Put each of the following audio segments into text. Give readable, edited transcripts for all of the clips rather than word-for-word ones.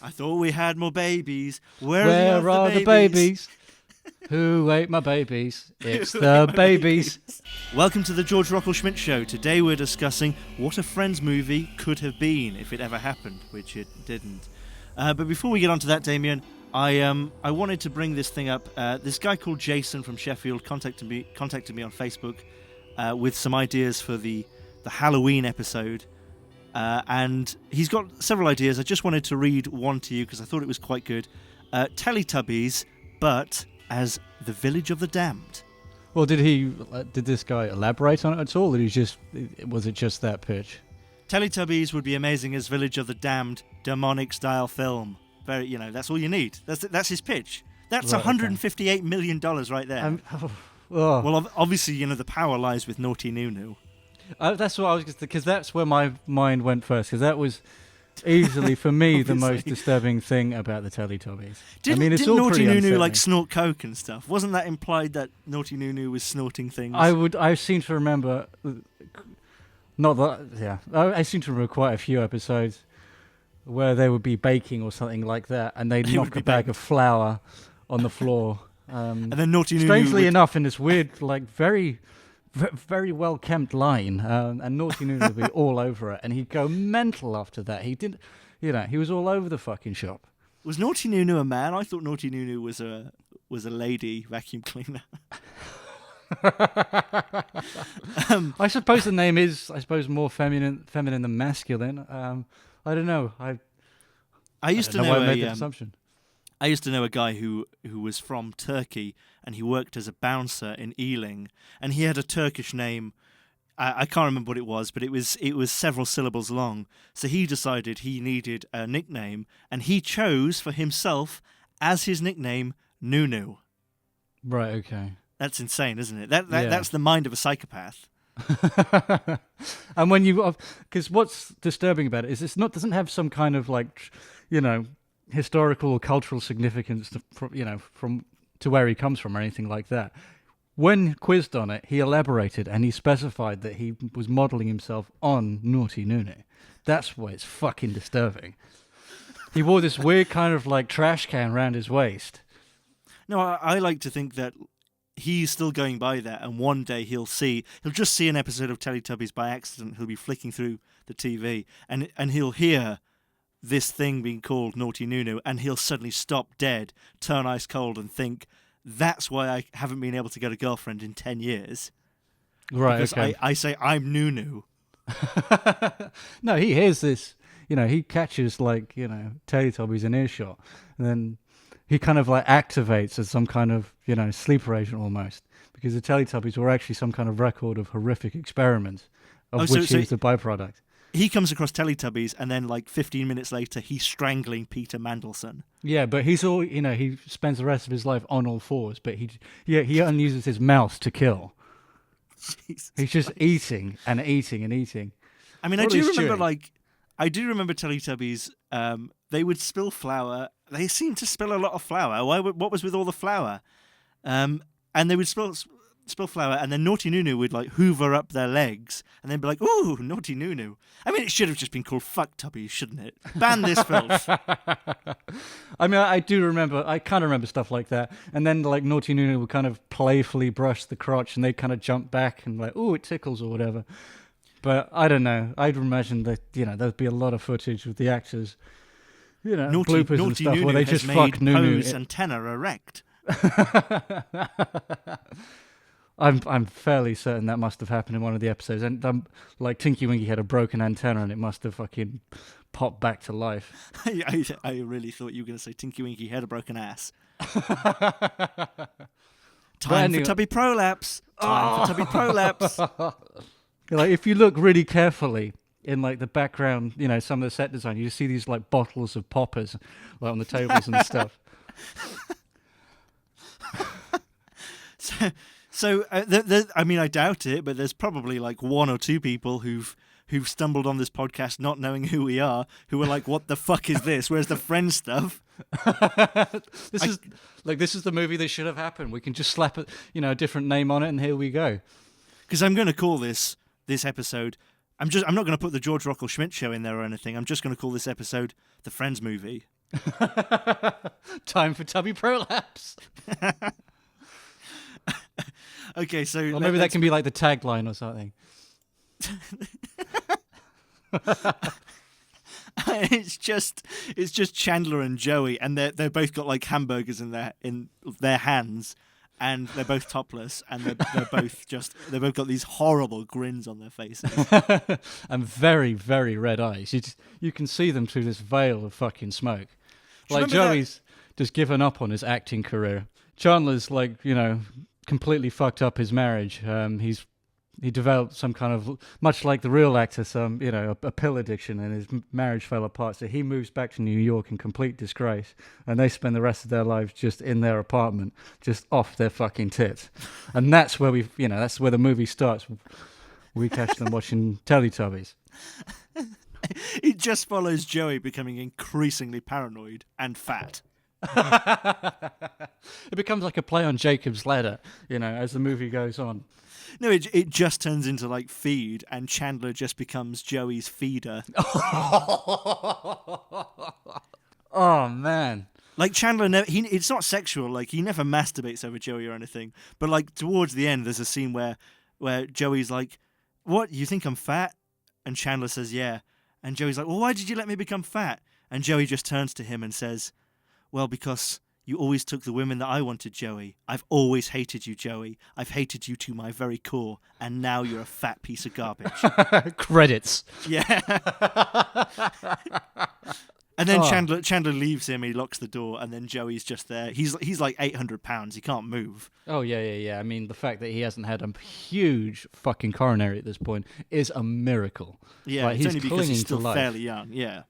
I thought we had more babies. Where are the babies? Who ate my babies? It's the babies. Welcome to the Georg Rockall-Schmidt Show. Today we're discussing what a Friends movie could have been if it ever happened, which it didn't. But before we get on to that, Damien, I wanted to bring this thing up. This guy called Jason from Sheffield contacted me on Facebook with some ideas for the Halloween episode. And he's got several ideas. I just wanted to read one to you because I thought it was quite good. Teletubbies, but as the Village of the Damned. Well, did this guy elaborate on it at all? Or was it just that pitch? Teletubbies would be amazing as Village of the Damned, demonic style film. Very, that's all you need. That's his pitch. That's Right, $158 million right there. Well, obviously, the power lies with Naughty Nunu. That's what I was because that's where my mind went first. Because that was easily for me the most disturbing thing about the Teletubbies. Didn't Naughty Nunu snort coke and stuff? Wasn't that implied that Naughty Nunu was snorting things? I seem to remember. Not that, yeah. I seem to remember quite a few episodes where they would be baking or something like that, and they'd knock a bag of flour on the floor. And then Naughty Nunu. Strangely enough, in this weird, very, very well kempt line, and Naughty Nunu would be all over it, and he'd go mental after that. He did, he was all over the fucking shop. Was Naughty Nunu a man? I thought Naughty Nunu was a lady vacuum cleaner. I suppose the name is, more feminine than masculine. I don't know. I used to know why I made that assumption. I used to know a guy who was from Turkey, and he worked as a bouncer in Ealing, and he had a Turkish name. I can't remember what it was, but it was several syllables long. So he decided he needed a nickname, and he chose for himself as his nickname Nunu. Right. Okay. That's insane, isn't it? That's the mind of a psychopath. And when because what's disturbing about it is doesn't have some kind of historical or cultural significance to where he comes from or anything like that. When quizzed on it, he elaborated and he specified that he was modelling himself on Naughty Nunu. That's why it's fucking disturbing. He wore this weird kind of trash can around his waist. No, I like to think that he's still going by that, and one day he'll just see an episode of Teletubbies by accident. He'll be flicking through the TV, and he'll hear this thing being called Naughty Nunu, and he'll suddenly stop dead, turn ice cold, and think, that's why I haven't been able to get a girlfriend in 10 years. Right, because okay. I say, I'm Nunu. No, he hears this, he catches, Teletubbies in earshot, and then he kind of activates as some kind of, sleeper agent almost, because the Teletubbies were actually some kind of record of horrific experiments, which is the byproduct. He comes across Teletubbies, and then 15 minutes later, he's strangling Peter Mandelson. Yeah, but he's all, he spends the rest of his life on all fours, but he only uses his mouth to kill. Jesus he's just Christ. eating and eating and eating. I mean, I do remember Teletubbies. They would spill flour. They seemed to spill a lot of flour. What was with all the flour? And they would spill flour, and then Naughty Nunu would hoover up their legs, and then be like, "Ooh, Naughty Nunu." I mean, it should have just been called Fuck Tubbies, shouldn't it? Ban this filth. I mean, I do remember. I kind of remember stuff like that, and then Naughty Nunu would kind of playfully brush the crotch, and they'd kind of jump back and "Ooh, it tickles" or whatever. But I don't know. I'd imagine that there'd be a lot of footage with the actors, bloopers and stuff Nunu where they has just made fuck Nunu. pose antenna erect. I'm fairly certain that must have happened in one of the episodes, and Tinky Winky had a broken antenna, and it must have fucking popped back to life. I really thought you were going to say Tinky Winky had a broken ass. Time for Tubby Prolapse. Time for Tubby Prolapse. If you look really carefully in the background, some of the set design, you see these bottles of poppers on the tables and stuff. So I mean, I doubt it, but there's probably one or two people who've stumbled on this podcast not knowing who we are, who are like, "What the fuck is this? Where's the Friends stuff?" This is the movie that should have happened. We can just slap a different name on it, and here we go. Because I'm going to call this episode. I'm not going to put the Georg Rockall-Schmidt Show in there or anything. I'm just going to call this episode the Friends movie. Time for tubby prolapse. Okay, so Or maybe that can be like the tagline or something. it's just Chandler and Joey, and they're both got like hamburgers in their hands, and they're both topless, and they've both got these horrible grins on their faces. And very, very red eyes. You can see them through this veil of fucking smoke. Like Joey's just given up on his acting career. Chandler's like, completely fucked up his marriage. He developed some kind of, much like the real actor, a pill addiction, and his marriage fell apart. So he moves back to New York in complete disgrace, and they spend the rest of their lives just in their apartment, just off their fucking tits. And that's where that's where the movie starts. We catch them watching Teletubbies. It just follows Joey becoming increasingly paranoid and fat. It becomes like a play on Jacob's Ladder, as the movie goes on. No, it just turns into like Feed, and Chandler just becomes Joey's feeder. Oh man! Like Chandler, it's not sexual. Like he never masturbates over Joey or anything. But like towards the end, there's a scene where Joey's like, "What? You think I'm fat?" And Chandler says, "Yeah." And Joey's like, "Well, why did you let me become fat?" And Joey just turns to him and says, "Well, because you always took the women that I wanted, Joey. I've always hated you, Joey. I've hated you to my very core, and now you're a fat piece of garbage." Credits. Yeah. And then Chandler leaves him, he locks the door, and then Joey's just there. He's like 800 pounds, he can't move. Oh, yeah. I mean, the fact that he hasn't had a huge fucking coronary at this point is a miracle. Yeah, like, it's only because he's still to life. Fairly young. Yeah.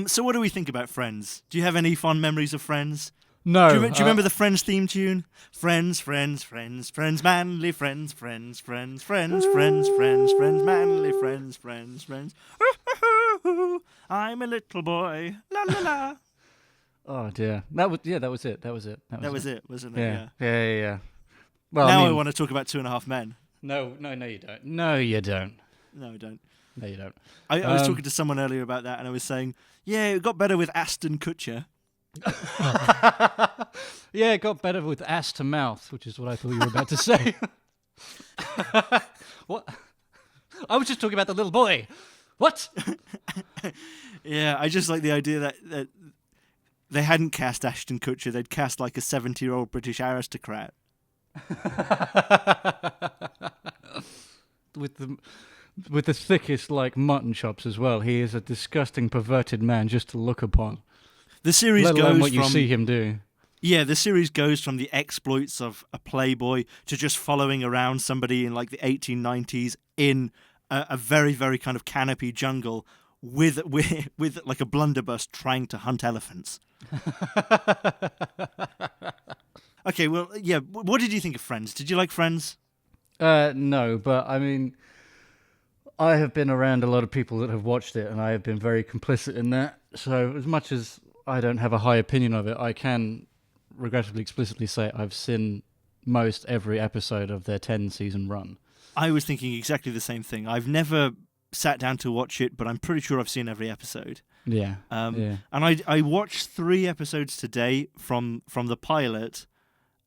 So what do we think about Friends? Do you have any fond memories of Friends? No. Do you remember the Friends theme tune? Friends, manly friends, friends, manly friends. I'm a little boy. La la la. Oh dear. That was it. That was it, wasn't it? Yeah. Well, now I want to talk about 2.5 Men. No, you don't. No, you don't. No, I don't. No, you don't. I was talking to someone earlier about that, and I was saying, yeah, it got better with Aston Kutcher. Yeah, it got better with ass to mouth, which is what I thought you were about to say. What? I was just talking about the little boy. What? Yeah, I just like the idea that they hadn't cast Ashton Kutcher; they'd cast like a 70-year-old British aristocrat. With the thickest like mutton chops as well. He is a disgusting, perverted man just to look upon. The series Let alone goes what you see him do. Yeah, the series goes from the exploits of a playboy to just following around somebody in like the 1890s in a very, very kind of canopy jungle with like a blunderbuss trying to hunt elephants. Okay, well, yeah. What did you think of Friends? Did you like Friends? No, but I mean, I have been around a lot of people that have watched it, and I have been very complicit in that. So as much as I don't have a high opinion of it, I can regrettably explicitly say I've seen most every episode of their 10-season run. I was thinking exactly the same thing. I've never sat down to watch it, but I'm pretty sure I've seen every episode. Yeah. And I watched 3 episodes today from the pilot,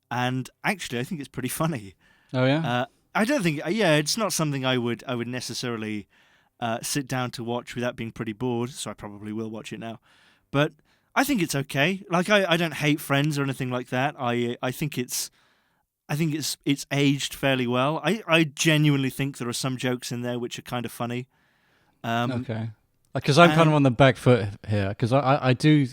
and actually I think it's pretty funny. Oh yeah. I don't think. Yeah, it's not something I would necessarily sit down to watch without being pretty bored. So I probably will watch it now. But I think it's okay. Like I don't hate Friends or anything like that. I think it's aged fairly well. I genuinely think there are some jokes in there which are kind of funny. Okay. Because I'm kind of on the back foot here. Because I do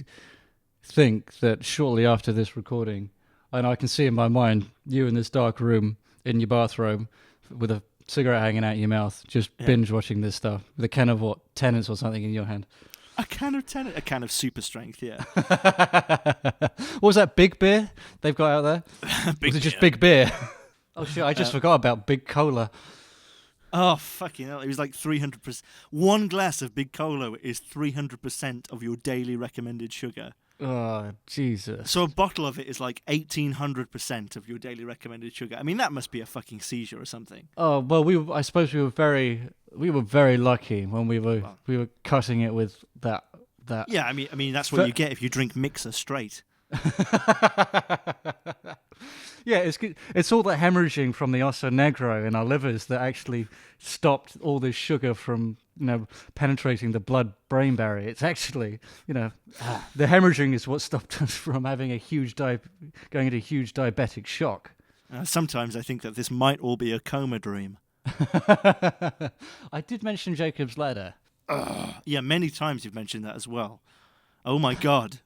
think that shortly after this recording, and I can see in my mind you in this dark room in your bathroom with a cigarette hanging out your mouth, just binge watching this stuff with a can of what, Tennent's or something in your hand. A can of Tennent, a can of super strength, yeah. What was that, big beer they've got out there? Was it just big beer? Oh shit, I just forgot about big cola. Oh fucking hell! It was like 300%. One glass of big cola is 300% of your daily recommended sugar. Oh Jesus! So a bottle of it is like 1,800% of your daily recommended sugar. I mean, that must be a fucking seizure or something. Oh well, I suppose we were very lucky when we were cutting it with that that. Yeah, I mean that's what you get if you drink mixer straight. Yeah, it's all the hemorrhaging from the osso negro in our livers that actually stopped all this sugar from penetrating the blood-brain barrier. It's actually the hemorrhaging is what stopped us from having going into a huge diabetic shock. Sometimes I think that this might all be a coma dream. I did mention Jacob's Ladder. Yeah, many times you've mentioned that as well. Oh my God.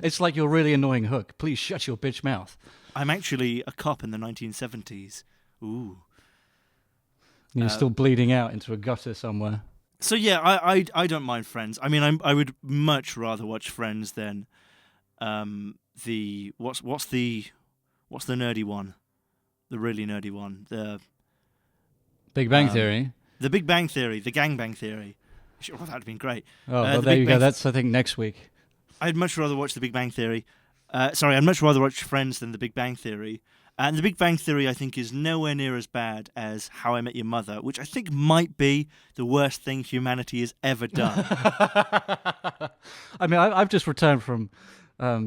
It's like your really annoying hook. Please shut your bitch mouth. I'm actually a cop in the 1970s. Ooh. You're still bleeding out into a gutter somewhere. So yeah, I don't mind Friends. I mean, I would much rather watch Friends than the what's the nerdy one, the really nerdy one, the Big Bang Theory. The Big Bang Theory, the Gangbang Theory. Oh, that'd have been great. Oh, well, there you go. That's, I think, next week. I'd much rather watch the Big Bang Theory. I'd much rather watch Friends than the Big Bang Theory. And the Big Bang Theory, I think, is nowhere near as bad as How I Met Your Mother, which I think might be the worst thing humanity has ever done. I mean, I've just returned from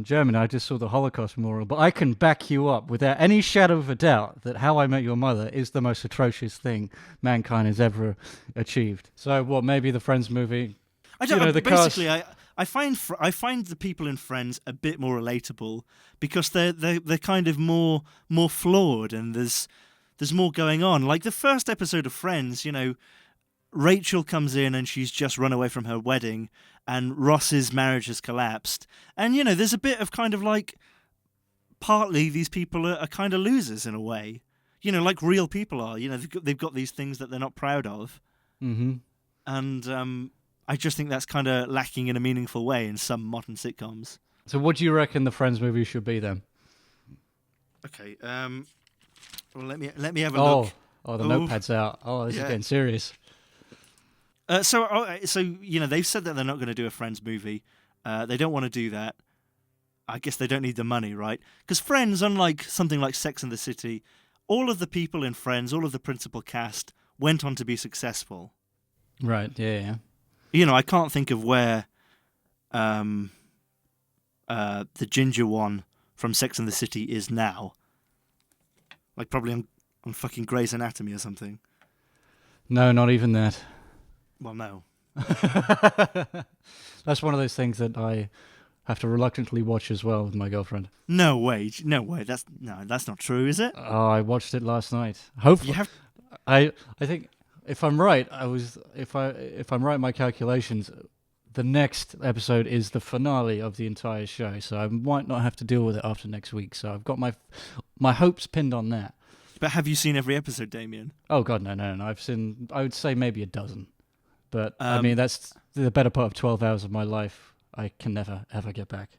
Germany. I just saw the Holocaust Memorial, but I can back you up without any shadow of a doubt that How I Met Your Mother is the most atrocious thing mankind has ever achieved. So, maybe the Friends movie? I don't know. Basically, I find the people in Friends a bit more relatable because they're kind of more flawed, and there's more going on. Like the first episode of Friends, Rachel comes in and she's just run away from her wedding, and Ross's marriage has collapsed. And, there's a bit of kind of like, partly these people are kind of losers in a way. Like real people are. They've got these things that they're not proud of. Mm-hmm. And I just think that's kind of lacking in a meaningful way in some modern sitcoms. So what do you reckon the Friends movie should be then? Okay, well, let me have a look. Oh, the notepad's out. Oh, this is getting serious. So they've said that they're not going to do a Friends movie. They don't want to do that. I guess they don't need the money, right? Because Friends, unlike something like Sex and the City, all of the people in Friends, all of the principal cast, went on to be successful. Right, yeah. I can't think of where the ginger one from Sex and the City is now. Like probably on fucking Grey's Anatomy or something. No, not even that. Well, no. That's one of those things that I have to reluctantly watch as well with my girlfriend. No way. That's not true, is it? Oh, I watched it last night. Hopefully, I think if I'm right, if I'm right in my calculations, the next episode is the finale of the entire show, so I might not have to deal with it after next week. So I've got my hopes pinned on that. But have you seen every episode, Damien? Oh God, no. I've seen, I would say maybe a dozen. But I mean, that's the better part of 12 hours of my life. I can never ever get back.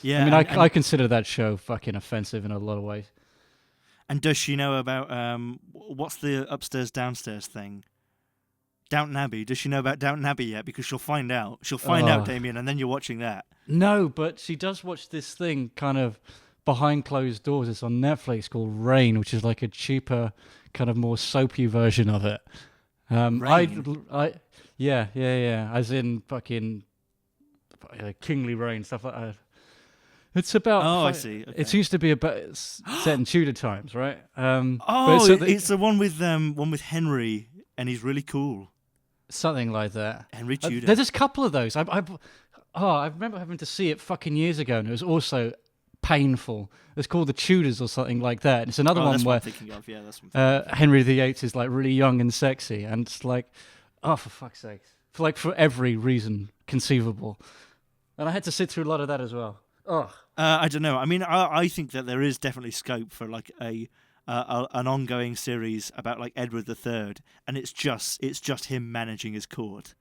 Yeah, I mean, I consider that show fucking offensive in a lot of ways. And does she know about what's the upstairs downstairs thing? Downton Abbey. Does she know about Downton Abbey yet? Because she'll find out. She'll find out, Damien, and then you're watching that. No, but she does watch this thing kind of behind closed doors. It's on Netflix called Rain, which is like a cheaper, kind of more soapy version of it. Rain? Yeah. As in fucking Kingly Rain, stuff like that. It's about. Oh, I see. Okay. It used to be about set in Tudor times, right? It's the one with Henry, and he's really cool. Something like that. Henry Tudor. There's a couple of those. I remember having to see it fucking years ago, and it was also painful. It's called The Tudors or something like that. And it's another one where I'm thinking of. Yeah, that's what I'm thinking of. Henry VIII is like really young and sexy, and it's like, oh, for fuck's sake, for every reason conceivable. And I had to sit through a lot of that as well. Oh, I don't know. I mean, I think that there is definitely scope for like an ongoing series about like Edward III, and it's just him managing his court.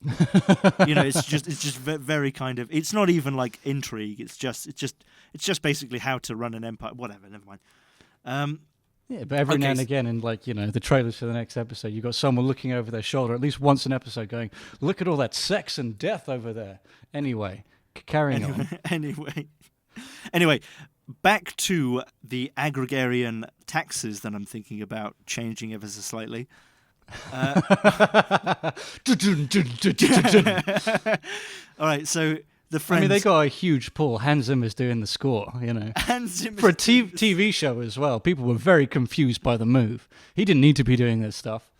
It's just very kind of. It's not even like intrigue. It's just basically how to run an empire. Whatever. Never mind. Yeah, but every now and again, in like the trailers for the next episode, you've got someone looking over their shoulder at least once an episode, going, "Look at all that sex and death over there." Anyway, carrying on. Anyway, back to the agrarian taxes that I'm thinking about changing ever so slightly. All right, so the Friends. I mean, they got a huge pull. Hans Zimmer's doing the score, Hans Zimmer's for a TV show as well. People were very confused by the move. He didn't need to be doing this stuff.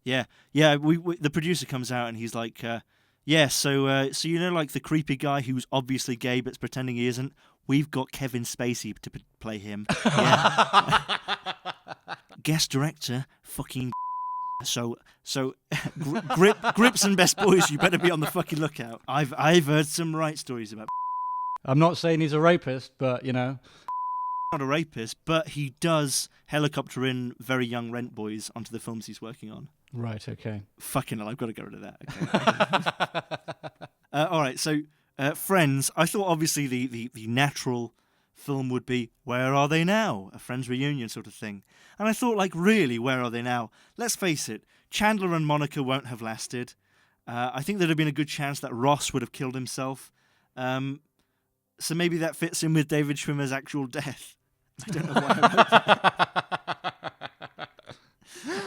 Yeah. We the producer comes out and he's like, so like the creepy guy who's obviously gay but's pretending he isn't. We've got Kevin Spacey to play him. Yeah. Guest director, fucking. So Grips and Best Boys, you better be on the fucking lookout. I've heard some right stories about. I'm not saying he's a rapist, but not a rapist, but he does helicopter in very young rent boys onto the films he's working on. Right. Okay. Fucking hell, I've got to get rid of that. Okay. All right. So Friends. I thought obviously the natural film would be Where Are They Now? A Friends reunion sort of thing. And I thought, like, really, where are they now? Let's face it, Chandler and Monica won't have lasted. I think there'd have been a good chance that Ross would have killed himself. So maybe that fits in with David Schwimmer's actual death. I don't know why I wrote that.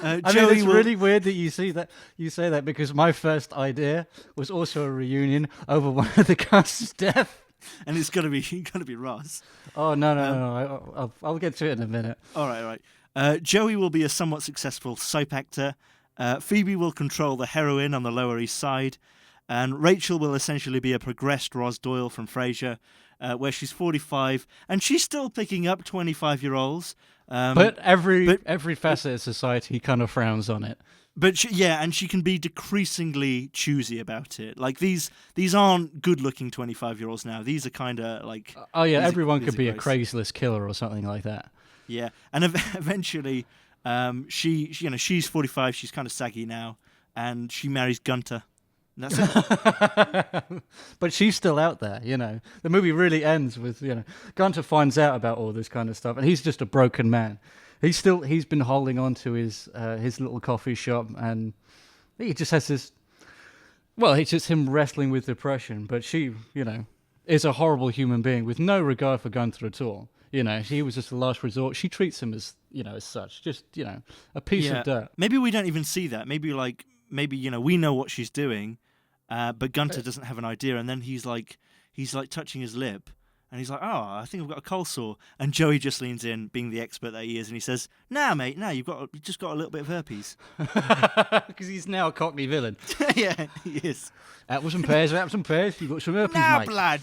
I mean, it's really weird that you say that because my first idea was also a reunion over one of the cast's death. And it's gonna be Ross. Oh no! I'll get to it in a minute. All right. Joey will be a somewhat successful soap actor. Phoebe will control the heroin on the Lower East Side, and Rachel will essentially be a progressed Ros Doyle from Frasier, where she's 45 and she's still picking up 25-year-olds. But every facet of society kind of frowns on it. But and she can be decreasingly choosy about it. Like these aren't good-looking 25-year-olds now. These are kind of like everyone could be a Craigslist killer or something like that. Yeah, and eventually, she's 45. She's kind of saggy now, and she marries Gunter. And that's it. But she's still out there. The movie really ends with Gunter finds out about all this kind of stuff, and he's just a broken man. He's been holding on to his little coffee shop, and he just has this. Well, it's just him wrestling with depression. But she, is a horrible human being with no regard for Gunther at all. He was just a last resort. She treats him as as such, just a piece of dirt. Maybe we don't even see that. Maybe we know what she's doing, but Gunther doesn't have an idea. And then he's like touching his lip. And he's like, oh, I think I've got a cold sore. And Joey just leans in, being the expert that he is, and he says, nah, mate, you've just got a little bit of herpes. Because he's now a Cockney villain. Yeah, he is. Apples and pears, you've got some herpes, nah, mate. Blood.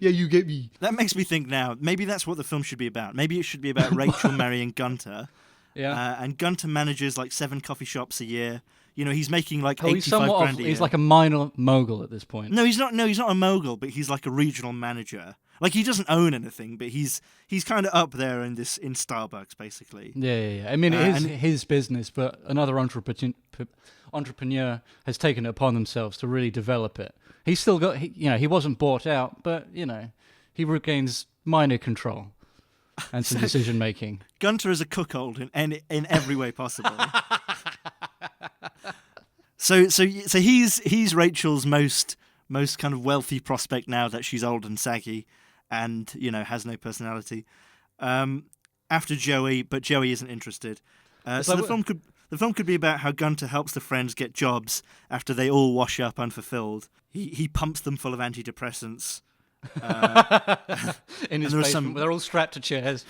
Yeah, you get me. That makes me think now, maybe that's what the film should be about. Maybe it should be about Rachel marrying Gunter. Yeah. And Gunter manages like 7 coffee shops a year. He's making like 85 grand a year. He's like a minor mogul at this point. No, he's not a mogul, but he's like a regional manager. Like he doesn't own anything, but he's kind of up there in Starbucks, basically. Yeah. I mean, it is his business, but another entrepreneur has taken it upon themselves to really develop it. He's still got, he wasn't bought out, but he regains minor control and some decision making. Gunter is a cuckold in every way possible. So he's Rachel's most kind of wealthy prospect now that she's old and saggy, and has no personality. After Joey, but Joey isn't interested. So the film could be about how Gunter helps the friends get jobs after they all wash up unfulfilled. He pumps them full of antidepressants. In his basement, they're all strapped to chairs.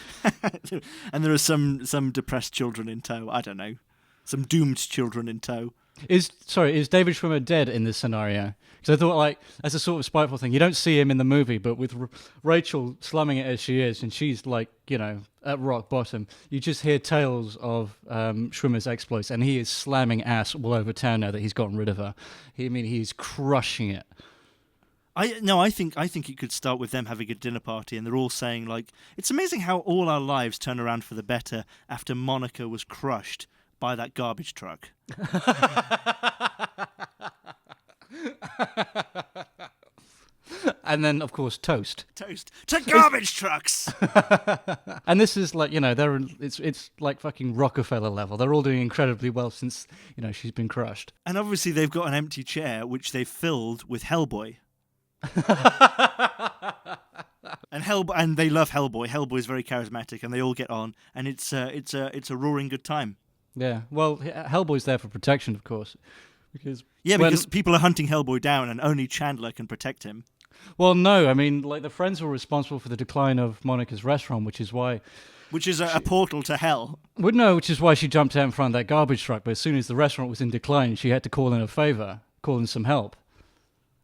And there are some depressed children in tow. I don't know, some doomed children in tow. Is David Schwimmer dead in this scenario? Because I thought, as a sort of spiteful thing, you don't see him in the movie, but with Rachel slumming it as she is, and she's at rock bottom, you just hear tales of Schwimmer's exploits, and he is slamming ass all over town now that he's gotten rid of her. He's crushing it. I think it could start with them having a dinner party, and they're all saying it's amazing how all our lives turn around for the better after Monica was crushed by that garbage truck. And then, of course, toast to garbage trucks. And this is it's like fucking Rockefeller level. They're all doing incredibly well since she's been crushed. And obviously they've got an empty chair which they've filled with Hellboy. and they love Hellboy. Hellboy is very charismatic, and they all get on, and it's a roaring good time. Yeah. Well, Hellboy's there for protection, of course, because because people are hunting Hellboy down, and only Chandler can protect him. Well, no, I mean, like the friends were responsible for the decline of Monica's restaurant, which is why. Which is a portal to hell. Well, no, which is why she jumped out in front of that garbage truck. But as soon as the restaurant was in decline, she had to call in a favor, call in some help.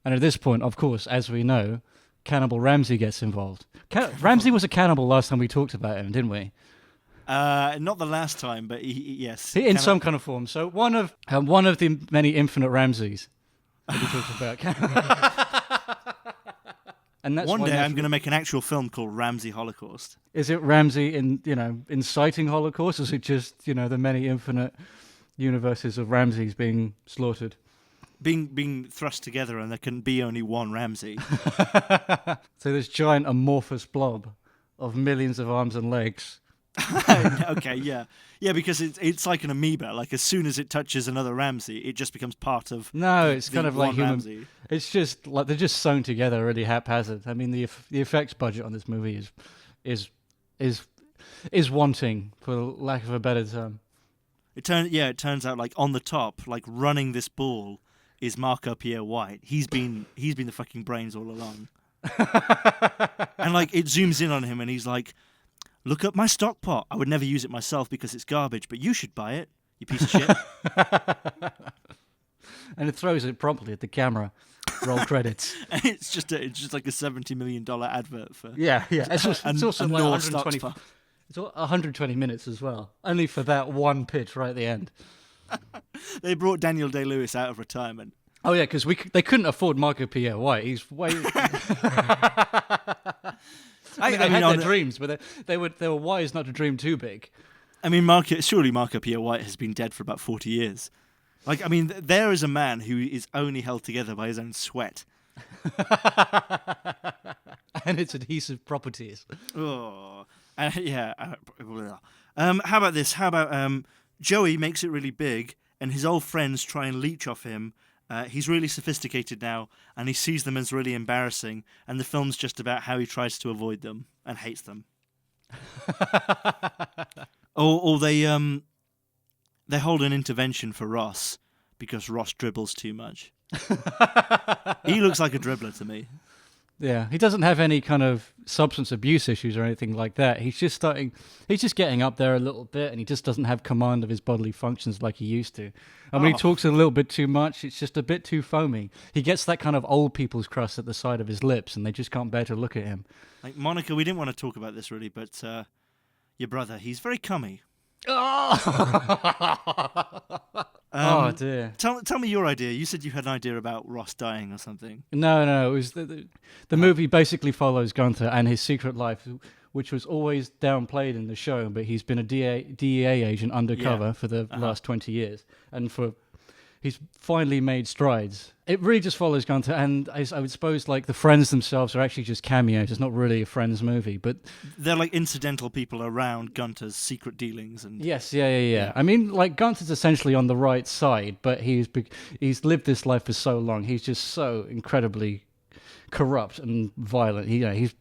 And at this point, of course, as we know, Cannibal Ramsey gets involved. Ramsey was a cannibal last time we talked about him, didn't we? Not the last time, but yes. In some kind of form. So one of the many infinite Ramseys that we talked about. And that's one day I'm going to make an actual film called Ramsey Holocaust. Is it Ramsey inciting Holocaust? Or is it just, the many infinite universes of Ramseys being slaughtered? Being thrust together, and there can be only one Ramsey. So this giant amorphous blob of millions of arms and legs. Okay, yeah, because it's like an amoeba. Like as soon as it touches another Ramsey, it just becomes part of. No, it's kind of like human. Ramsey. It's just like they're just sewn together, really haphazard. I mean, the effects budget on this movie is wanting, for lack of a better term. It turns out like on the top, like running this ball, is Marco Pierre White. He's been the fucking brains all along. And like it zooms in on him, and he's like, "Look up my stock pot. I would never use it myself because it's garbage, but you should buy it, you piece of shit." And it throws it promptly at the camera. Roll credits. And it's just like a $70 million advert for. Yeah. It's also like 120. Stock. It's 120 minutes as well, only for that one pitch right at the end. They brought Daniel Day-Lewis out of retirement. Oh yeah, because they couldn't afford Marco Pierre White. He's way. I mean, they had their dreams, but they were wise not to dream too big. I mean, surely Marco Pierre White has been dead for about 40 years. Like, I mean, there is a man who is only held together by his own sweat. And its adhesive properties. Oh, yeah. How about this? How about Joey makes it really big, and his old friends try and leech off him. He's really sophisticated now, and he sees them as really embarrassing, and the film's just about how he tries to avoid them and hates them. or they hold an intervention for Ross because Ross dribbles too much. He looks like a dribbler to me. Yeah, he doesn't have any kind of substance abuse issues or anything like that. He's just getting up there a little bit, and he just doesn't have command of his bodily functions like he used to. And when he talks a little bit too much, it's just a bit too foamy. He gets that kind of old people's crust at the side of his lips, and they just can't bear to look at him. Like, Monica, we didn't want to talk about this really, but your brother, he's very cummy. Oh dear! Tell me your idea. You said you had an idea about Ross dying or something. No. It was the movie basically follows Gunther and his secret life, which was always downplayed in the show. But he's been a DEA agent undercover for the last 20 years, and he's finally made strides. It really just follows Gunther, and I would suppose like the friends themselves are actually just cameos. It's not really a friends movie, but they're like incidental people around Gunther's secret dealings. And yes, yeah. I mean, like Gunther's essentially on the right side, but he's lived this life for so long. He's just so incredibly corrupt and violent. He's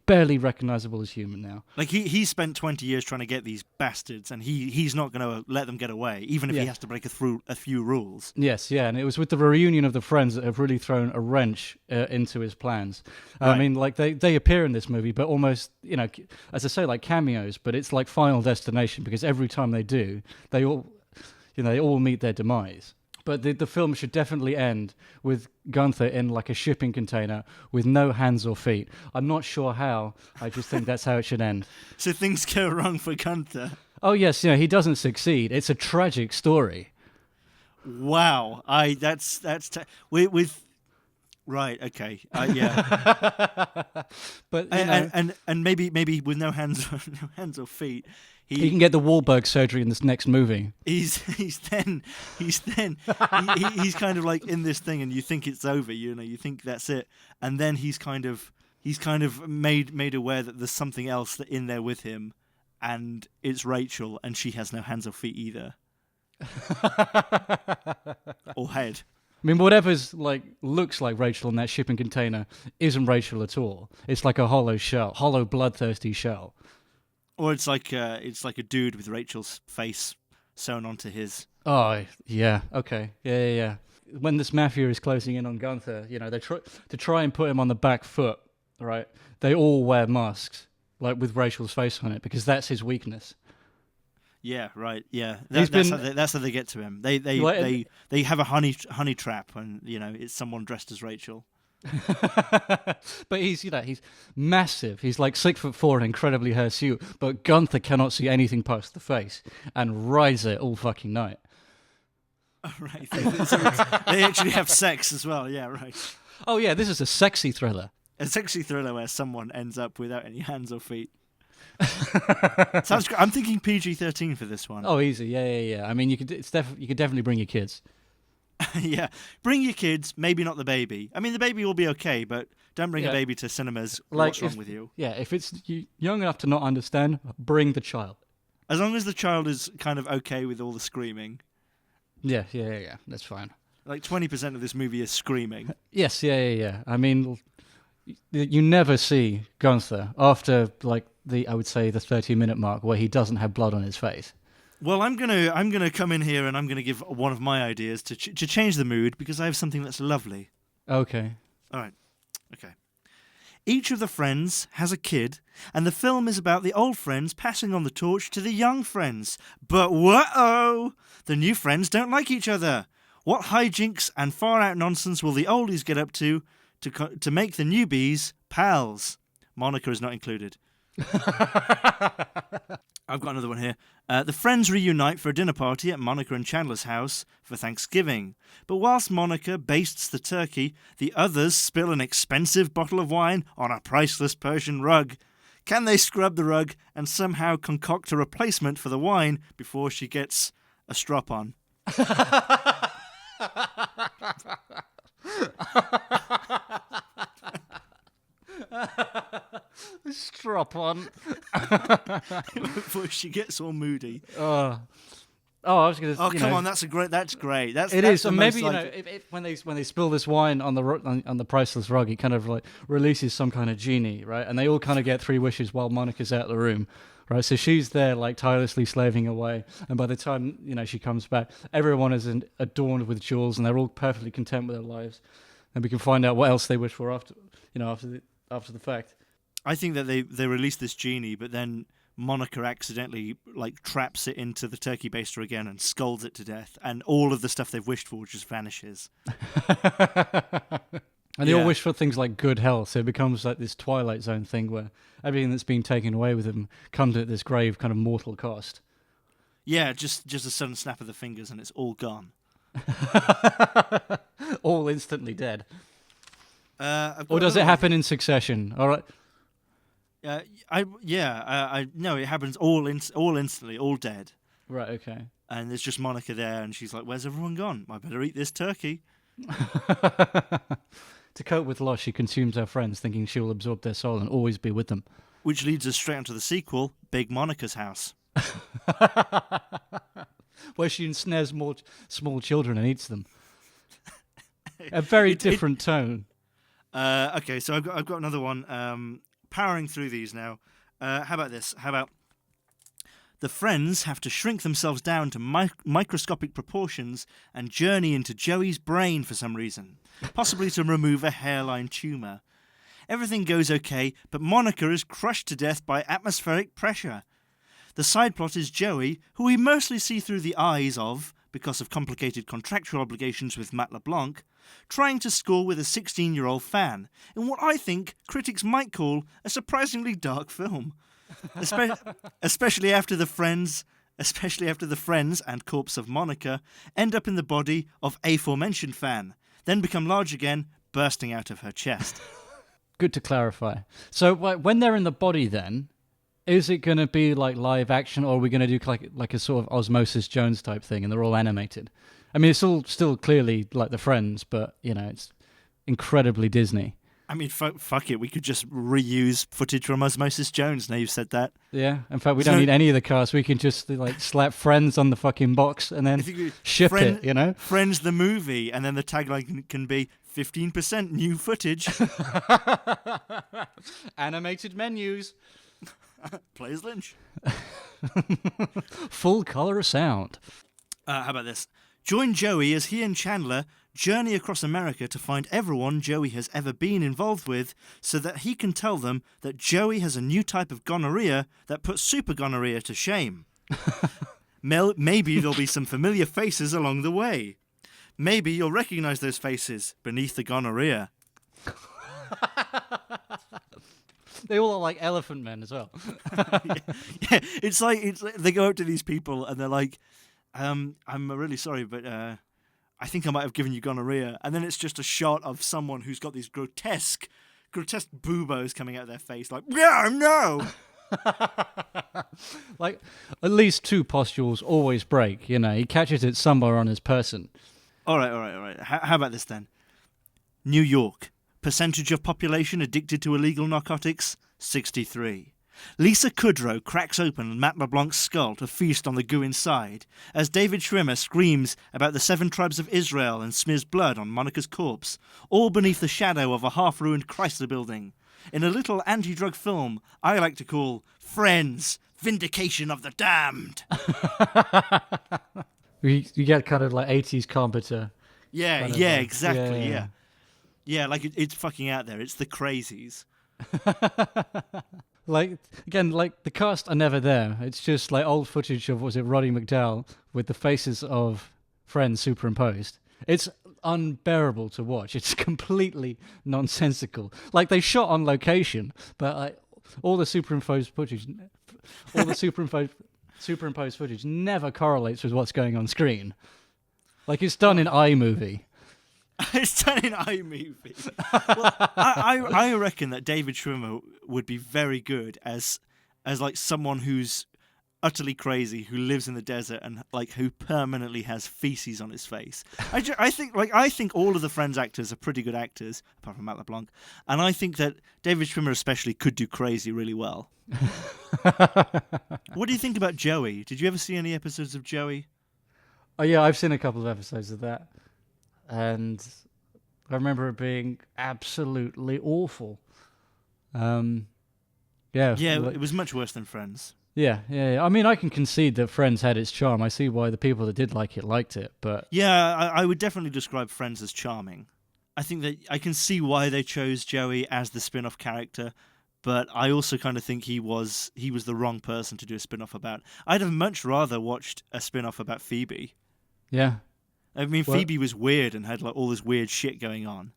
barely recognizable as human now. Like he spent 20 years trying to get these bastards, and he's not going to let them get away, even if he has to break a few rules. Yes, and it was with the reunion of the friends that have really thrown a wrench into his plans. Right. I mean, like they appear in this movie, but almost, as I say, like cameos. But it's like Final Destination, because every time they do, they all meet their demise. But the film should definitely end with Gunther in like a shipping container with no hands or feet. I'm not sure how. I just think that's how it should end. So things go wrong for Gunther. Oh yes, he doesn't succeed. It's a tragic story. Wow, with right, okay, yeah. But and maybe with no hands or feet. He can get the Wahlberg surgery in this next movie. He's kind of like in this thing, and you think it's over. You think that's it, and then he's kind of made aware that there's something else in there with him, and it's Rachel, and she has no hands or feet either, or head. I mean, whatever's like looks like Rachel in that shipping container isn't Rachel at all. It's like a hollow shell, hollow, bloodthirsty shell. Or it's like a dude with Rachel's face sewn onto his. Oh, yeah. Okay. Yeah. When this mafia is closing in on Gunther, they try and put him on the back foot, right? They all wear masks, like with Rachel's face on it, because that's his weakness. Yeah, right. Yeah, that's how they get to him. They have a honey trap, and it's someone dressed as Rachel. But he's massive. He's like 6'4" and incredibly hirsute. But Gunther cannot see anything past the face and rides it all fucking night. Oh, right. They actually have sex as well. Yeah, right. Oh yeah, this is a sexy thriller. A sexy thriller where someone ends up without any hands or feet. Sounds great. I'm thinking PG-13 for this one. Oh, easy. Yeah. I mean, you could definitely bring your kids. Yeah, bring your kids. Maybe not the baby. I mean, the baby will be okay, but don't bring a baby to cinemas. What's wrong with you? Yeah, if it's young enough to not understand, bring the child. As long as the child is kind of okay with all the screaming. Yeah. That's fine. Like 20% of this movie is screaming. Yes. Yeah. I mean, you never see Gunther after like I would say the 30-minute mark where he doesn't have blood on his face. Well, I'm gonna come in here and I'm gonna give one of my ideas to change the mood because I have something that's lovely. Okay. All right. Okay. Each of the friends has a kid, and the film is about the old friends passing on the torch to the young friends. But whoa! The new friends don't like each other. What hijinks and far-out nonsense will the oldies get up to make the newbies pals? Monica is not included. I've got another one here. The friends reunite for a dinner party at Monica and Chandler's house for Thanksgiving. But whilst Monica bastes the turkey, the others spill an expensive bottle of wine on a priceless Persian rug. Can they scrub the rug and somehow concoct a replacement for the wine before she gets a strop on? Strop on. Before she gets all moody. I was going to. Oh, come on! That's great. It is. So maybe when they spill this wine on the priceless rug, it kind of like releases some kind of genie, right? And they all kind of get 3 wishes while Monica's out of the room, right? So she's there like tirelessly slaving away, and by the time she comes back, everyone is adorned with jewels, and they're all perfectly content with their lives. And we can find out what else they wish for after the fact. I think that they release this genie, but then Monica accidentally like traps it into the turkey baster again and scolds it to death, and all of the stuff they've wished for just vanishes. And they all wish for things like good health, so it becomes like this Twilight Zone thing where everything that's been taken away with them comes at this grave kind of mortal cost. Yeah, just a sudden snap of the fingers and it's all gone. All instantly dead. Or does it happen in succession? All right. No, it happens all instantly, all dead. Right, okay. And there's just Monica there, and she's like, "Where's everyone gone? I better eat this turkey." To cope with loss, she consumes her friends, thinking she will absorb their soul and always be with them. Which leads us straight onto the sequel, Big Monica's House. Where she ensnares more small children and eats them. A very different tone. Okay, so I've got another one. Powering through these now. How about this? How about the friends have to shrink themselves down to microscopic proportions and journey into Joey's brain for some reason, possibly to remove a hairline tumour. Everything goes okay, but Monica is crushed to death by atmospheric pressure. The side plot is Joey, who we mostly see through the eyes of, because of complicated contractual obligations with Matt LeBlanc, trying to score with a 16-year-old fan, in what I think critics might call a surprisingly dark film. Especially after the friends and corpse of Monica end up in the body of aforementioned fan, then become large again, bursting out of her chest. Good to clarify. So when they're in the body then, is it going to be like live action, or are we going to do like a sort of Osmosis Jones type thing and they're all animated? I mean, it's all still clearly like the Friends, but, it's incredibly Disney. I mean, fuck it. We could just reuse footage from Osmosis Jones. Now you've said that. Yeah. In fact, we don't need any of the cast. We can just like slap Friends on the fucking box and then ship it. You know, Friends the movie, and then the tagline can be 15% new footage. Animated menus. Play as Lynch. Full color sound. How about this? Join Joey as he and Chandler journey across America to find everyone Joey has ever been involved with so that he can tell them that Joey has a new type of gonorrhea that puts super gonorrhea to shame. Maybe there'll be some familiar faces along the way. Maybe you'll recognize those faces beneath the gonorrhea. They all look like elephant men as well. Yeah, it's like they go up to these people and they're like, I'm really sorry, but I think I might have given you gonorrhea. And then it's just a shot of someone who's got these grotesque boobos coming out of their face, like, yeah, no. Like, at least two pustules always break, you know. He catches it somewhere on his person. All right. How about this then? New York. Percentage of population addicted to illegal narcotics? 63. Lisa Kudrow cracks open Matt LeBlanc's skull to feast on the goo inside, as David Schwimmer screams about the 7 tribes of Israel and smears blood on Monica's corpse, all beneath the shadow of a half-ruined Chrysler building. In a little anti-drug film I like to call Friends, Vindication of the Damned. You get kind of like 80s Carpenter. Yeah, exactly, yeah. Yeah, like it's fucking out there. It's the crazies. Like, again, like the cast are never there. It's just like old footage of, was it Roddy McDowall with the faces of Friends superimposed. It's unbearable to watch. It's completely nonsensical. Like, they shot on location, but like, all the superimposed footage never correlates with what's going on screen. Like, it's done in iMovie. It's done in iMovie. Well, I reckon that David Schwimmer would be very good as like someone who's utterly crazy, who lives in the desert and like who permanently has feces on his face. I think all of the Friends actors are pretty good actors, apart from Matt LeBlanc, and I think that David Schwimmer especially could do crazy really well. What do you think about Joey? Did you ever see any episodes of Joey? Oh yeah, I've seen a couple of episodes of that. And I remember it being absolutely awful. It was much worse than Friends. Yeah. I mean, I can concede that Friends had its charm. I see why the people that did like it liked it, but... Yeah, I would definitely describe Friends as charming. I think that I can see why they chose Joey as the spin-off character, but I also kind of think he was the wrong person to do a spin-off about. I'd have much rather watched a spin-off about Phoebe. Yeah. I mean, Phoebe was weird and had like all this weird shit going on.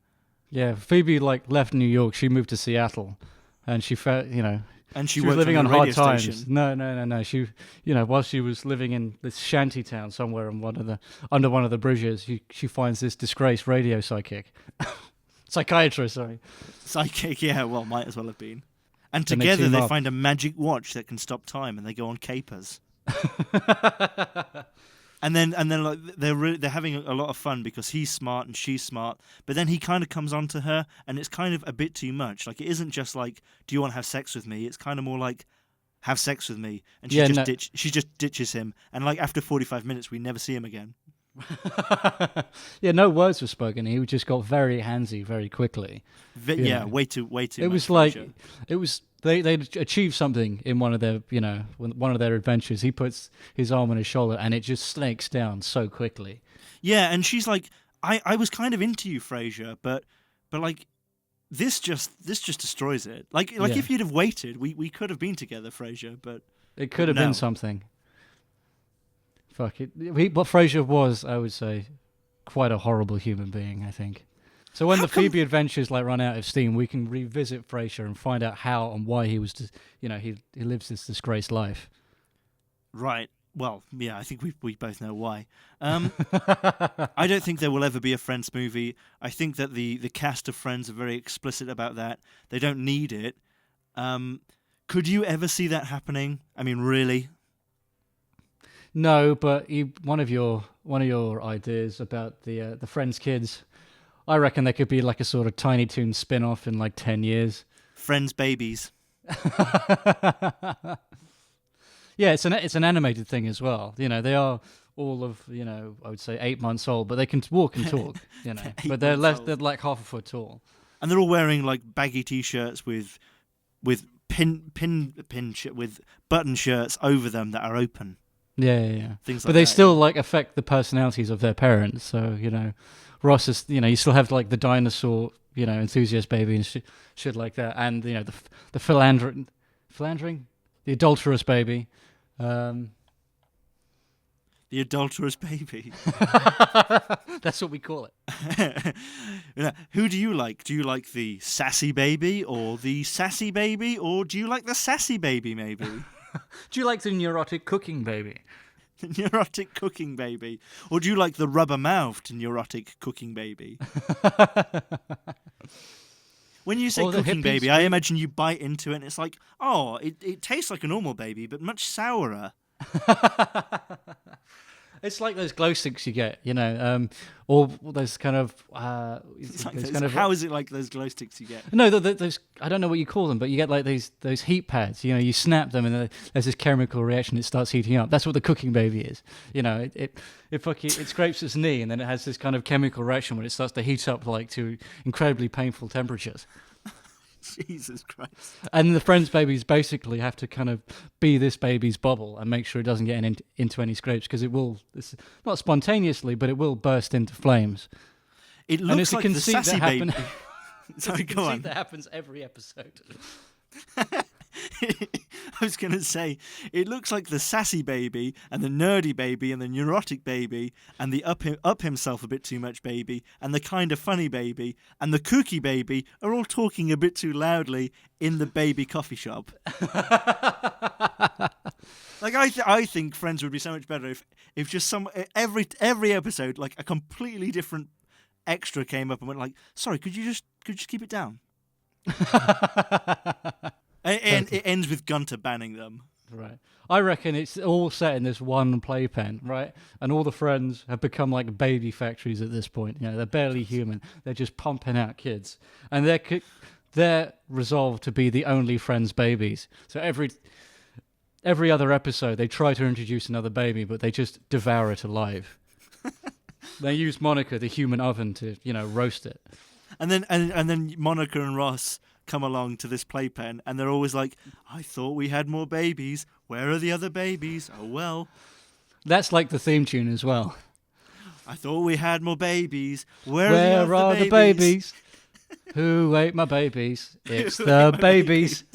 Yeah, Phoebe like left New York. She moved to Seattle, and she felt, you know, and she was living on hard times. Station. No. She, you know, while she was living in this shanty town somewhere under one of the bridges, she finds this disgraced radio psychiatrist. Sorry, psychic. Yeah, well, might as well have been. And together they find a magic watch that can stop time, and they go on capers. And then like they're having a lot of fun because he's smart and she's smart, but then he kind of comes on to her and it's kind of a bit too much. Like, it isn't just like, do you want to have sex with me? It's kind of more like, have sex with me, and she just ditches him, and like after 45 minutes we never see him again. Yeah, no words were spoken. He just got very handsy very quickly. Way too. It was like they achieved something in one of their adventures. He puts his arm on his shoulder and it just snakes down so quickly. Yeah, and she's like, I was kind of into you, Frasier, but like this just destroys it. Like if you'd have waited, we could have been together, Frasier, but it could have been something. Fuck it. But Frasier was, I would say, quite a horrible human being, I think. So when the Phoebe adventures like run out of steam, we can revisit Frasier and find out how and why he was, he lives this disgraced life. Right. Well, yeah, I think we both know why. I don't think there will ever be a Friends movie. I think that the cast of Friends are very explicit about that. They don't need it. Could you ever see that happening? I mean, really? No, but one of your ideas about the Friends kids I reckon there could be like a sort of Tiny Toons spin-off in like 10 years. Friends babies. Yeah, it's an animated thing as well. You know, they are all of, I would say 8 months old, but they can walk and talk, but they're like half a foot tall. And they're all wearing like baggy t-shirts with with button shirts over them that are open. Yeah. Things like but they that, still like affect the personalities of their parents. So, Ross is, you still have like the dinosaur, enthusiast baby and shit like that. And, the philandering, the adulterous baby. The adulterous baby. That's what we call it. Who do you like? Do you like the sassy baby or the sassy baby, or do you like the sassy baby maybe? Do you like the neurotic cooking baby? The neurotic cooking baby. Or do you like the rubber-mouthed neurotic cooking baby? When you say cooking baby, I imagine you bite into it and it's like, oh, it tastes like a normal baby, but much sourer. It's like those glow sticks you get, or those kind of. How is it like those glow sticks you get? No, those. I don't know what you call them, but you get like those heat pads. You snap them, and there's this chemical reaction. It starts heating up. That's what the cooking baby is. It scrapes its knee, and then it has this kind of chemical reaction when it starts to heat up like to incredibly painful temperatures. Jesus Christ. And the friend's babies basically have to kind of be this baby's bubble and make sure it doesn't get into any scrapes, because it will, not spontaneously, but it will burst into flames. It looks like the sassy baby. Sorry, go on. That happens every episode. I was going to say, it looks like the sassy baby and the nerdy baby and the neurotic baby and the up himself a bit too much baby and the kind of funny baby and the kooky baby are all talking a bit too loudly in the baby coffee shop. Like I think Friends would be so much better if just every episode like a completely different extra came up and went like, sorry, could you just keep it down? And it ends with Gunter banning them. Right. I reckon it's all set in this one playpen, right? And all the friends have become like baby factories at this point. They're barely human. They're just pumping out kids. And they're resolved to be the only friends' babies. So every other episode, they try to introduce another baby, but they just devour it alive. They use Monica, the human oven, to, roast it. And then Monica and Ross come along to this playpen and they're always like, I thought we had more babies. Where are the other babies? Oh, well. That's like the theme tune as well. I thought we had more babies. Where are the babies? Who ate my babies? It's the babies.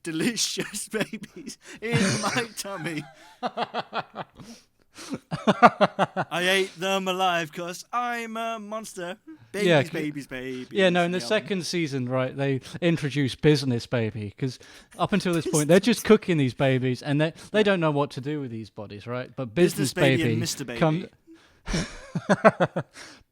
Delicious babies in my tummy. I ate them alive because I'm a monster. Babies. Yeah, no, in the second season, right, they introduced Business Baby, because up until this point, they're just cooking these babies, and they don't know what to do with these bodies, right? But Business Baby and Mr. Baby.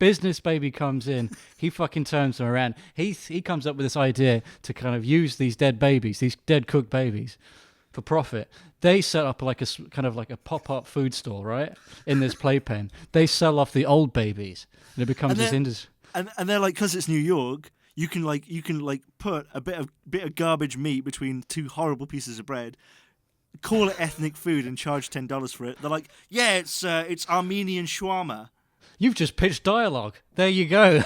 Business Baby comes in, he fucking turns them around. He comes up with this idea to kind of use these dead babies, these dead cooked babies, for profit. They set up like a kind of like a pop-up food store, right? In this playpen. They sell off the old babies, and it becomes this industry. And they're like, because it's New York, you can put a bit of garbage meat between two horrible pieces of bread, call it ethnic food, and charge $10 for it. They're like, yeah, it's Armenian shawarma. You've just pitched dialogue. There you go.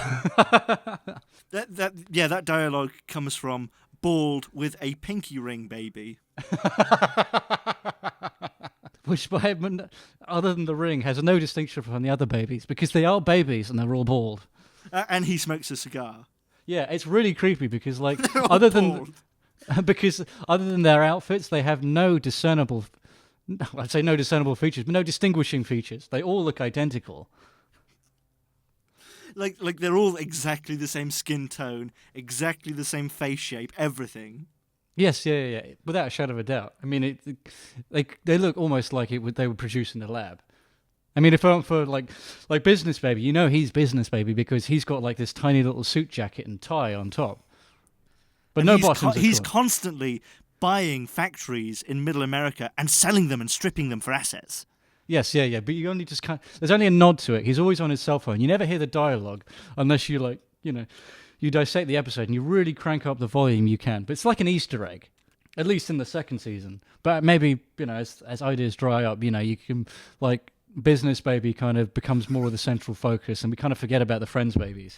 That dialogue comes from bald with a pinky ring baby. Which, other than the ring, has no distinction from the other babies, because they are babies and they're all bald. And he smokes a cigar. Yeah, it's really creepy because, like, other than their outfits, they have no discernible features, but no distinguishing features. They all look identical. Like they're all exactly the same skin tone, exactly the same face shape, everything. Yes, yeah, without a shadow of a doubt. I mean, they look almost like they were produced in a lab. I mean, if it weren't for like Business Baby, he's Business Baby because he's got like this tiny little suit jacket and tie on top, but and no bottoms. He's constantly buying factories in Middle America and selling them and stripping them for assets. Yes, yeah. But you only just there's only a nod to it. He's always on his cell phone. You never hear the dialogue unless you you dissect the episode and you really crank up the volume you can. But it's like an Easter egg, at least in the second season. But maybe, as ideas dry up, you can, like, Business Baby kind of becomes more of the central focus and we kind of forget about the Friends babies.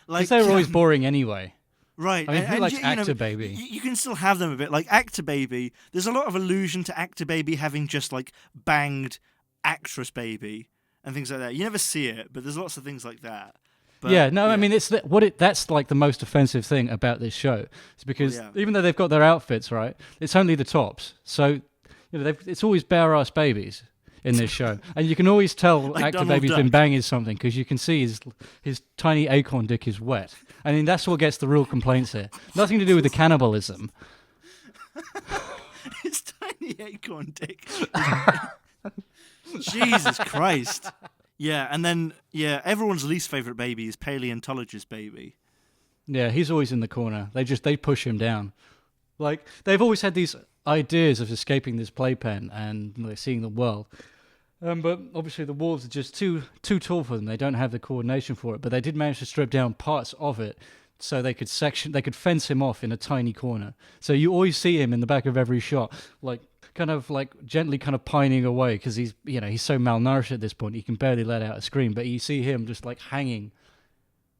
Because they were always boring anyway. Right. I mean, who likes Actor Baby? You can still have them a bit. Like Actor Baby, there's a lot of allusion to Actor Baby having just like banged Actress Baby and things like that. You never see it, but there's lots of things like that. But, I mean, that's like the most offensive thing about this show. It's because even though they've got their outfits right, it's only the tops. So, it's always bare-ass babies in this show. And you can always tell like Actor Baby's been banging something because you can see his tiny acorn dick is wet. I mean, that's what gets the real complaints here. Nothing to do with the cannibalism. His tiny acorn dick. Jesus Christ. Yeah, and then, everyone's least favourite baby is Paleontologist Baby. Yeah, he's always in the corner. They push him down. Like, they've always had these ideas of escaping this playpen and seeing the world. But obviously the wolves are just too tall for them. They don't have the coordination for it. But they did manage to strip down parts of it so they could fence him off in a tiny corner. So you always see him in the back of every shot, gently kind of pining away because he's so malnourished at this point he can barely let out a scream. But you see him just like hanging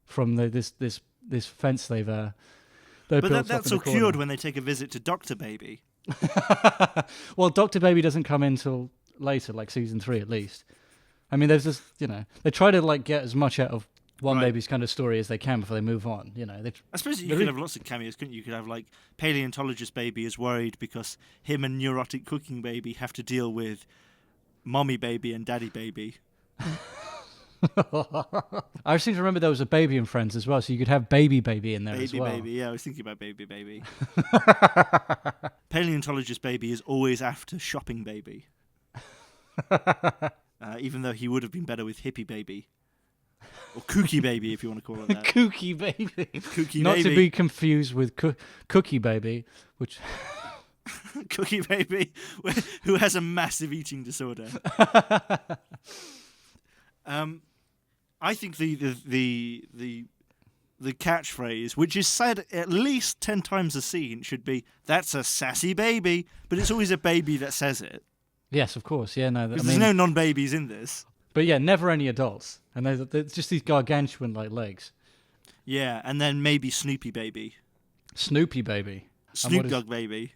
from this fence they've built. But that's all cured when they take a visit to Dr. Baby. Well, Dr. Baby doesn't come in till later, like season 3 at least. I mean, there's this, they try to like get as much out of one baby's kind of story as they can before they move on. I suppose you could have lots of cameos, couldn't you? You could have like Paleontologist Baby is worried because him and Neurotic Cooking Baby have to deal with Mommy Baby and Daddy Baby. I seem to remember there was a baby in Friends as well, so you could have Baby in there as well. Baby, yeah, I was thinking about Baby. Paleontologist Baby is always after Shopping Baby. Even though he would have been better with Hippie Baby. Or Kooky Baby, if you want to call it that. Kooky Baby. Not to be confused with Cookie Baby, which... Cookie Baby, who has a massive eating disorder. I think the catchphrase, which is said at least 10 times a scene, should be, "That's a sassy baby," but it's always a baby that says it. Yes, of course. Yeah, no. There's no non-babies in this. But yeah, never any adults, and they're just these gargantuan like legs. Yeah, and then maybe Snoopy Baby. Snoopy Baby. Snoop Dogg Baby.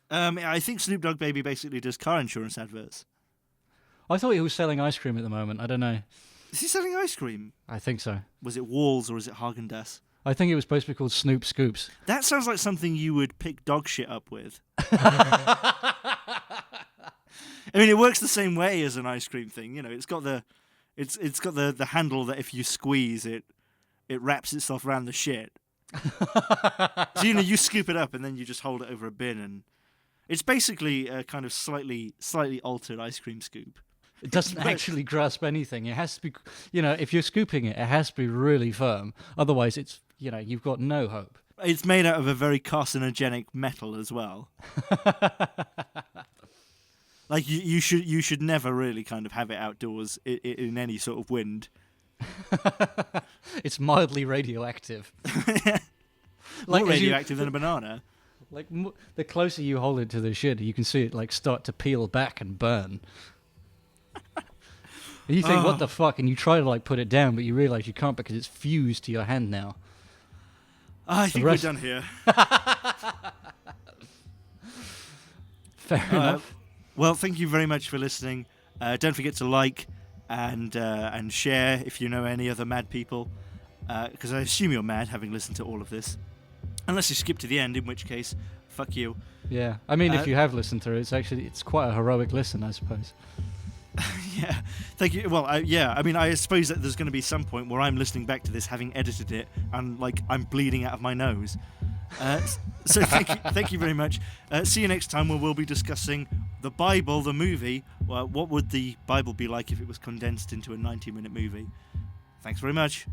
I think Snoop Dogg Baby basically does car insurance adverts. I thought he was selling ice cream at the moment. I don't know. Is he selling ice cream? I think so. Was it Walls or is it Haagen-Dazs? I think it was supposed to be called Snoop Scoops. That sounds like something you would pick dog shit up with. I mean, it works the same way as an ice cream thing. It's got the handle that if you squeeze it wraps itself around the shit. So you scoop it up and then you just hold it over a bin, and it's basically a kind of slightly altered ice cream scoop. It doesn't actually grasp anything. It has to be, if you're scooping it, it has to be really firm. Otherwise, it's, you've got no hope. It's made out of a very carcinogenic metal as well. Like you should never really kind of have it outdoors in any sort of wind. It's mildly radioactive. More radioactive than a banana. Like the closer you hold it to the shit, you can see it like start to peel back and burn. And you think, what the fuck? And you try to like put it down, but you realise you can't because it's fused to your hand now. I think we're done here. Fair enough. Well, thank you very much for listening. Don't forget to like and share if you know any other mad people, because I assume you're mad having listened to all of this. Unless you skip to the end, in which case, fuck you. Yeah, I mean, if you have listened through, it's quite a heroic listen, I suppose. Yeah, thank you. Well, I mean, I suppose that there's going to be some point where I'm listening back to this, having edited it, and I'm bleeding out of my nose. So thank you very much. See you next time, where we'll be discussing the Bible, the movie. Well, what would the Bible be like if it was condensed into a 90-minute movie? Thanks very much.